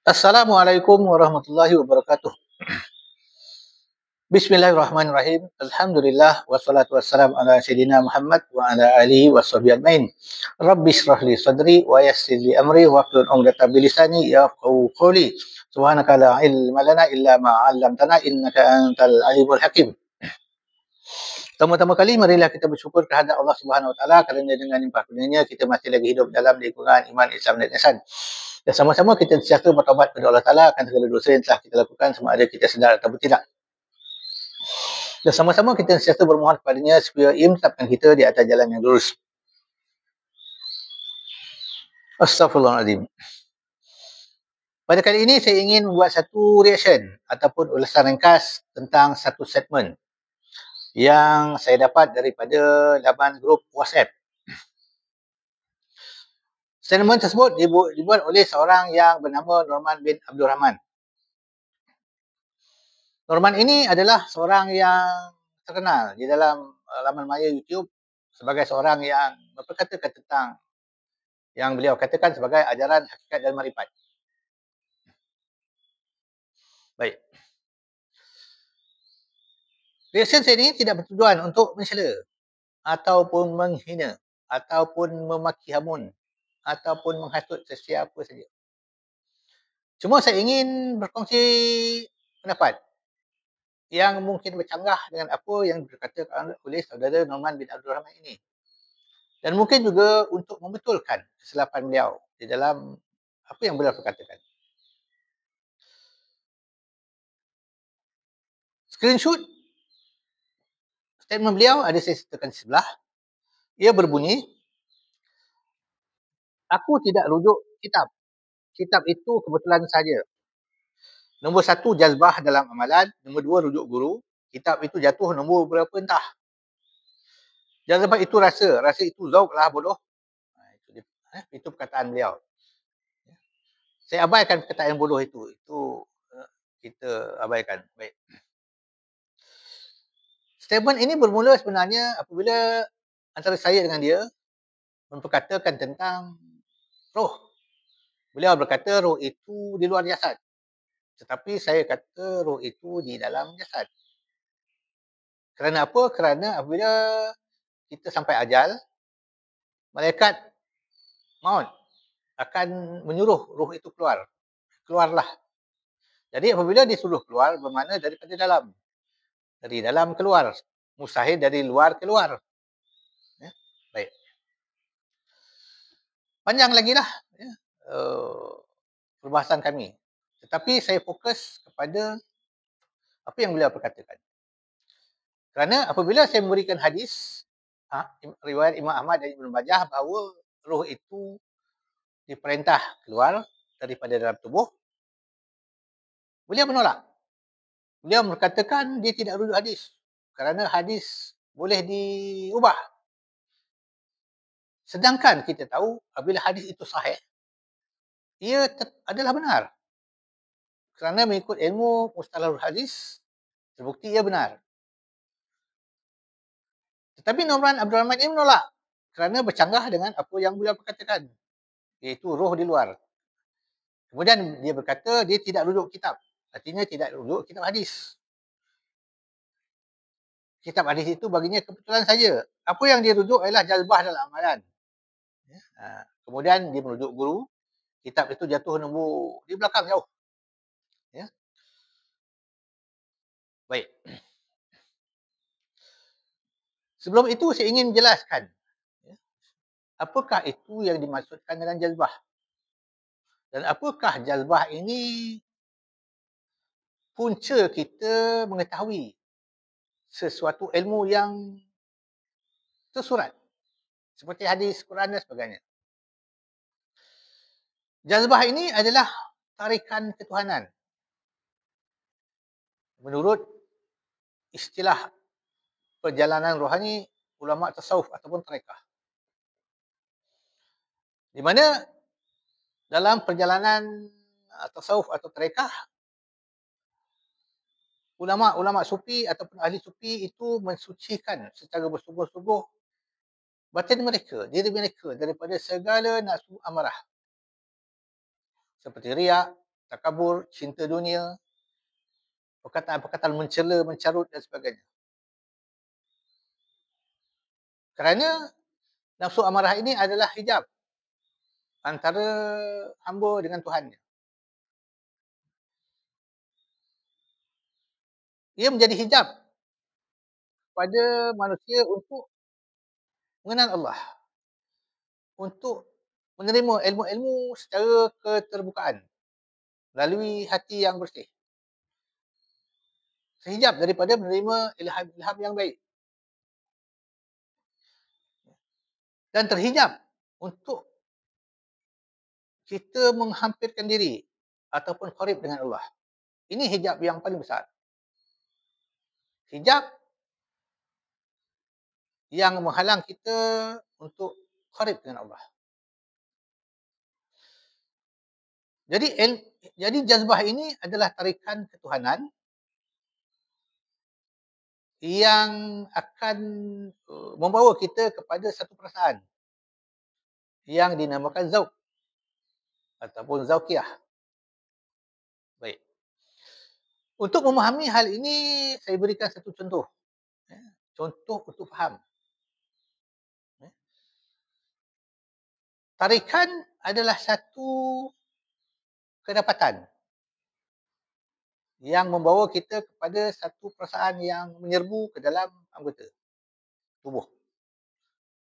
Assalamualaikum warahmatullahi wabarakatuh. Bismillahirrahmanirrahim. Alhamdulillah wassalatu wassalamu ala sayyidina Muhammad wa ala alihi washabihi ajmain. Rabbi shrah li sadri wa yassir li amri wa hlul 'uqdatam min lisani yafqahu qawli. Subhanaka la ilma lana illa ma 'allamtana innaka antal alimul hakim. Pertama-tama kali marilah kita bersyukur kehadrat Allah Subhanahu wa taala kerana dengan limpah kurnianya kita masih lagi hidup dalam lingkungan iman, Islam dan ihsan. Dan sama-sama kita sentiasa bertaubat kepada Allah Taala akan segala dosa yang telah kita lakukan sama ada kita sedar ataupun tidak. Dan sama-sama kita sentiasa bermohon kepadanya supaya ia menetapkan kita di atas jalan yang lurus. Astaghfirullahaladzim. Pada kali ini saya ingin membuat satu reaction ataupun ulasan ringkas tentang satu statement yang saya dapat daripada laman grup WhatsApp. Statement tersebut dibuat oleh seorang yang bernama Norman bin Abdul Rahman. Norman ini adalah seorang yang terkenal di dalam laman maya YouTube sebagai seorang yang berkata tentang yang beliau katakan sebagai ajaran hakikat dan marifat. Baik. Reaction saya ini tidak bertujuan untuk mencela ataupun menghina ataupun memaki hamun ataupun menghasut sesiapa saja. Cuma saya ingin berkongsi pendapat yang mungkin bercanggah dengan apa yang dikatakan oleh saudara Norman bin Abdul Rahman ini. Dan mungkin juga untuk membetulkan kesilapan beliau di dalam apa yang beliau perkatakan. Screenshot statement beliau ada saya sertakan di sebelah. Ia berbunyi, aku tidak rujuk kitab. Kitab itu kebetulan saja. Nombor 1, jazbah dalam amalan. Nombor 2, rujuk guru. Kitab itu jatuh nombor berapa entah. Jazbah itu rasa. Rasa itu zauq lah bodoh. Itu perkataan beliau. Saya abaikan perkataan bodoh itu. Itu kita abaikan. Baik. Statement ini bermula sebenarnya apabila antara saya dengan dia memperkatakan tentang roh. Beliau berkata roh itu di luar jasad. Tetapi saya kata roh itu di dalam jasad. Kerana apa? Kerana apabila kita sampai ajal, malaikat maut akan menyuruh roh itu keluar. Keluarlah. Jadi apabila disuruh keluar, bermakna daripada dalam. Dari dalam keluar. Mustahil dari luar keluar. Ya? Baik. Panjang lagi lah ya, perbahasan kami. Tetapi saya fokus kepada apa yang beliau perkatakan. Kerana apabila saya memberikan hadis, riwayat Imam Ahmad dan Ibn Majah bahawa roh itu diperintah keluar daripada dalam tubuh, beliau menolak. Beliau berkatakan dia tidak rujuk hadis. Kerana hadis boleh diubah. Sedangkan kita tahu apabila hadis itu sahih, ia adalah benar. Kerana mengikut ilmu mustalahul hadis, terbukti ia benar. Tetapi Norman Abdul Rahman ini menolak. Kerana bercanggah dengan apa yang beliau perkatakan. Iaitu roh di luar. Kemudian dia berkata dia tidak rujuk kitab. Artinya tidak rujuk kitab hadis. Kitab hadis itu baginya kebetulan saja. Apa yang dia rujuk adalah jazbah dalam amalan. Kemudian dia merujuk guru. Kitab itu jatuh nombor di belakang jauh. Ya. Baik. Sebelum itu saya ingin menjelaskan. Apakah itu yang dimaksudkan dengan jazbah? Dan apakah jazbah ini punca kita mengetahui sesuatu ilmu yang tersurat. Seperti hadis, Quran dan sebagainya. Jazbah ini adalah tarikan ketuhanan. Menurut istilah perjalanan rohani ulama tasawuf ataupun tarekah. Di mana dalam perjalanan tasawuf atau tarekah, ulama-ulama sufi ataupun ahli sufi itu mensucikan secara bersungguh-sungguh batin mereka, diri mereka daripada segala nafsu amarah. Seperti riak, takabur, cinta dunia, perkataan-perkataan mencela, mencarut dan sebagainya. Kerana nafsu amarah ini adalah hijab antara hamba dengan Tuhannya. Ia menjadi hijab pada manusia untuk mengenal Allah, untuk menerima ilmu-ilmu secara keterbukaan melalui hati yang bersih. Sehijab daripada menerima ilham-ilham yang baik. Dan terhijab untuk kita menghampirkan diri ataupun qarib dengan Allah. Ini hijab yang paling besar. Hijab yang menghalang kita untuk qarib dengan Allah. Jadi jazbah ini adalah tarikan ketuhanan yang akan membawa kita kepada satu perasaan yang dinamakan zauq ataupun zauqiyah. Baik. Untuk memahami hal ini, saya berikan satu contoh. Contoh untuk faham. Tarikan adalah satu kedapatan yang membawa kita kepada satu perasaan yang menyerbu ke dalam anggota tubuh.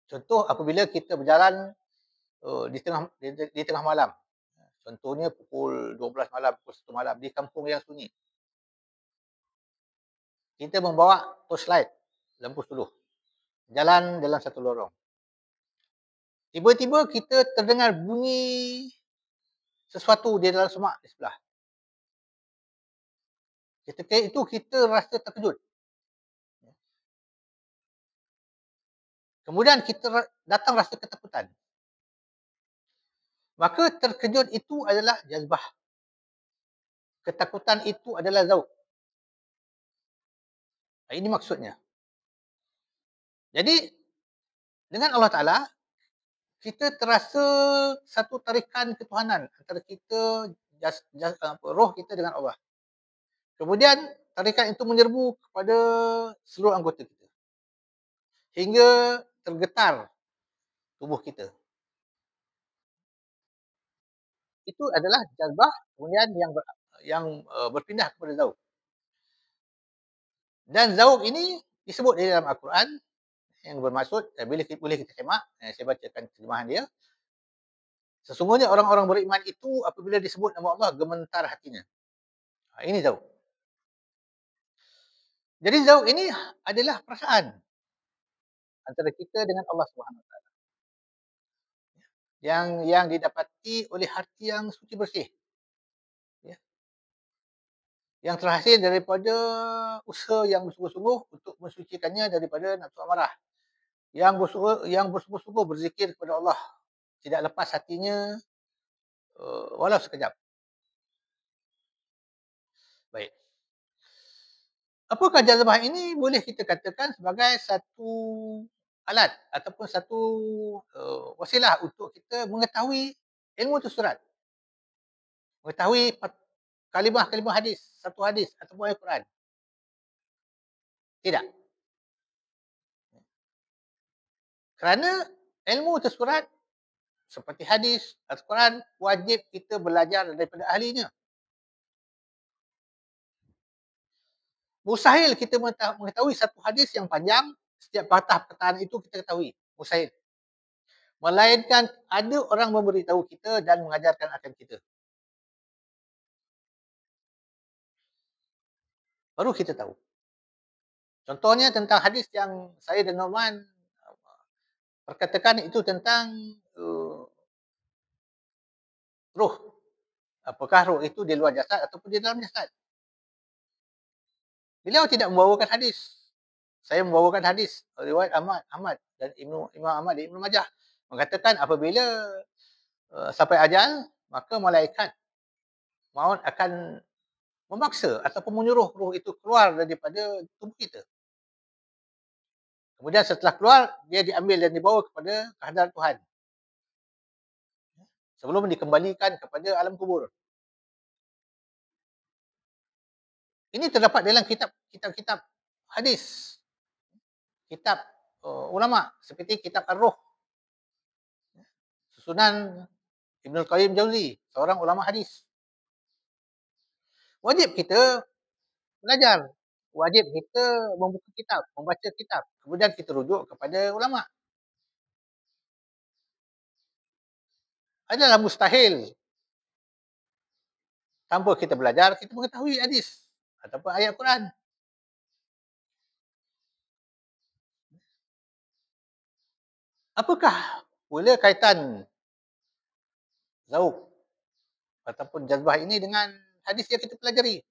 Contoh apabila kita berjalan di tengah malam. Contohnya pukul 12 malam, pukul 1 malam di kampung yang sunyi. Kita membawa torchlight, lampu suluh. Jalan dalam satu lorong. Tiba-tiba kita terdengar bunyi sesuatu di dalam semak di sebelah. Ketika itu kita rasa terkejut. Kemudian kita datang rasa ketakutan. Maka terkejut itu adalah jazbah. Ketakutan itu adalah zauq. Ini maksudnya. Jadi dengan Allah Ta'ala, kita terasa satu tarikan ketuhanan antara kita, roh kita dengan Allah. Kemudian tarikan itu menyerbu kepada seluruh anggota kita. Hingga tergetar tubuh kita. Itu adalah jazbah, kemudian yang berpindah kepada zauq. Dan zauq ini disebut di dalam Al-Quran yang bermaksud, boleh kita semak, saya bacakan terjemahan dia. Sesungguhnya orang-orang beriman itu apabila disebut nama Allah, gemetar hatinya. Ini zauq. Jadi zauq ini adalah perasaan antara kita dengan Allah Subhanahu Wa Taala. Yang didapati oleh hati yang suci bersih. Ya. Yang terhasil daripada usaha yang bersungguh-sungguh untuk mensucikannya daripada nafsu amarah. Yang bersungguh-sungguh berzikir kepada Allah. Tidak lepas hatinya walau sekejap. Baik. Apakah jazbah ini boleh kita katakan sebagai satu alat ataupun satu wasilah untuk kita mengetahui ilmu tersurat. Mengetahui kalimah-kalimah hadis, satu hadis ataupun Al-Quran. Tidak. Kerana ilmu tersurat seperti hadis, Al-Quran, wajib kita belajar daripada ahlinya. Mustahil kita mengetahui satu hadis yang panjang, setiap patah perkataan itu kita ketahui. Mustahil. Melainkan ada orang memberitahu kita dan mengajarkan akan kita. Baru kita tahu. Contohnya tentang hadis yang saya dan Norman perkatakan itu tentang roh. Apakah roh itu di luar jasad ataupun di dalam jasad. Beliau tidak membawakan hadis. Saya membawakan hadis riwayat Ahmad dan Imam Ahmad dan Ibnu Majah mengatakan apabila sampai ajal maka malaikat maut akan memaksa ataupun menyuruh roh itu keluar daripada tubuh kita. Kemudian setelah keluar dia diambil dan dibawa kepada kehadrat Tuhan. Sebelum dikembalikan kepada alam kubur. Ini terdapat dalam kitab-kitab hadis, kitab ulama seperti kitab Ar-Ruh, susunan Ibnu Qayyim Jauzi, seorang ulama hadis. Wajib kita belajar, wajib kita membuka kitab, membaca kitab, kemudian kita rujuk kepada ulama. Adalah mustahil tanpa kita belajar, kita mengetahui hadis ataupun ayat Quran. Apakah pula kaitan zauq ataupun jazbah ini dengan hadis yang kita pelajari?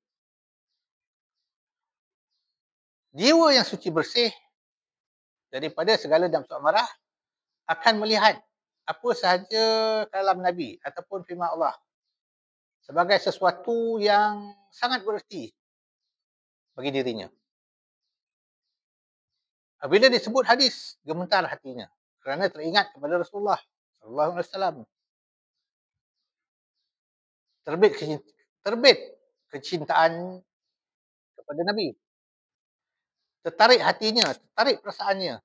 Jiwa yang suci bersih daripada segala nafsu amarah akan melihat apa sahaja kalam Nabi ataupun firman Allah sebagai sesuatu yang sangat bererti bagi dirinya. Apabila disebut hadis, gemetar hatinya kerana teringat kepada Rasulullah sallallahu alaihi wasallam. Terbit kecintaan kepada Nabi. Tertarik hatinya, tertarik perasaannya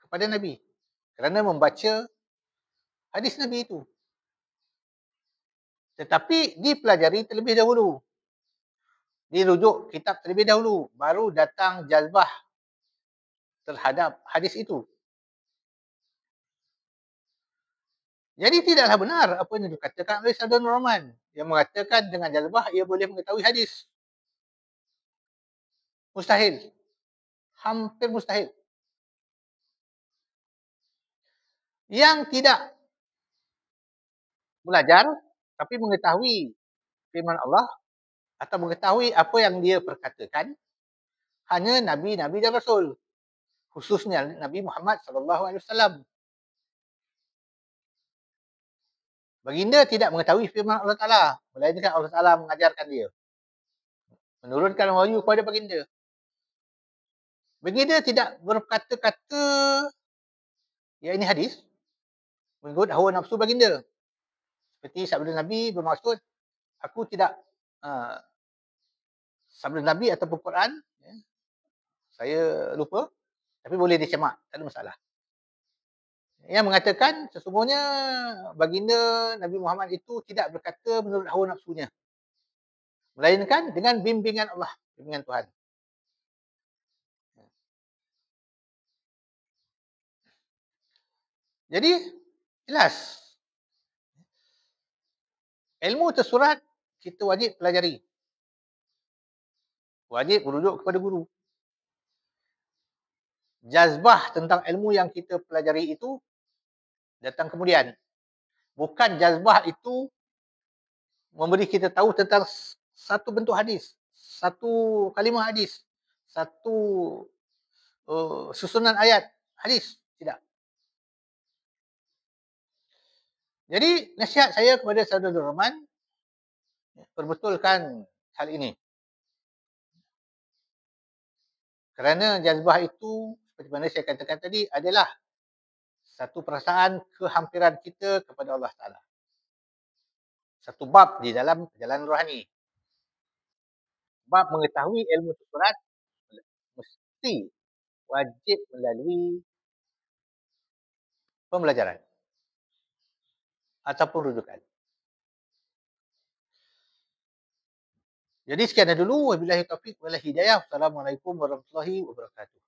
kepada Nabi kerana membaca hadis Nabi itu. Tetapi dipelajari terlebih dahulu. Dirujuk kitab terlebih dahulu. Baru datang jazbah terhadap hadis itu. Jadi tidaklah benar apa yang dikatakan oleh Saudara Nur Rahman yang mengatakan dengan jazbah ia boleh mengetahui hadis. Mustahil. Hampir mustahil. Yang tidak belajar tapi mengetahui firman Allah atau mengetahui apa yang dia perkatakan hanya nabi-nabi dan rasul, khususnya Nabi Muhammad sallallahu alaihi wasallam. Baginda tidak mengetahui firman Allah Taala, melainkan Allah Taala mengajarkan dia, menurunkan wahyu kepada baginda. Baginda tidak berkata-kata ya ini hadis mengikut hawa nafsu baginda. Seperti sabda Nabi bermaksud aku tidak sabda Nabi ataupun Quran, ya, saya lupa, tapi boleh dicemak, tak ada masalah. Yang mengatakan sesungguhnya baginda Nabi Muhammad itu tidak berkata menurut hawa nafsunya, melainkan dengan bimbingan Allah, bimbingan Tuhan. Jadi jelas ilmu tersurat kita wajib pelajari, wajib merujuk kepada guru. Jazbah tentang ilmu yang kita pelajari itu datang kemudian. Bukan jazbah itu memberi kita tahu tentang satu bentuk hadis, satu kalimah hadis, satu susunan ayat hadis. Tidak. Jadi nasihat saya kepada Saudara Rahman, perbetulkan hal ini. Kerana jazbah itu, seperti mana saya katakan tadi, adalah satu perasaan kehampiran kita kepada Allah Ta'ala. Satu bab di dalam perjalanan rohani. Bab mengetahui ilmu tersurat mesti wajib melalui pembelajaran ataupun rujukan. Jadi sekian dulu. Wabillahi taufiq wal hidayah. Assalamualaikum warahmatullahi wabarakatuh.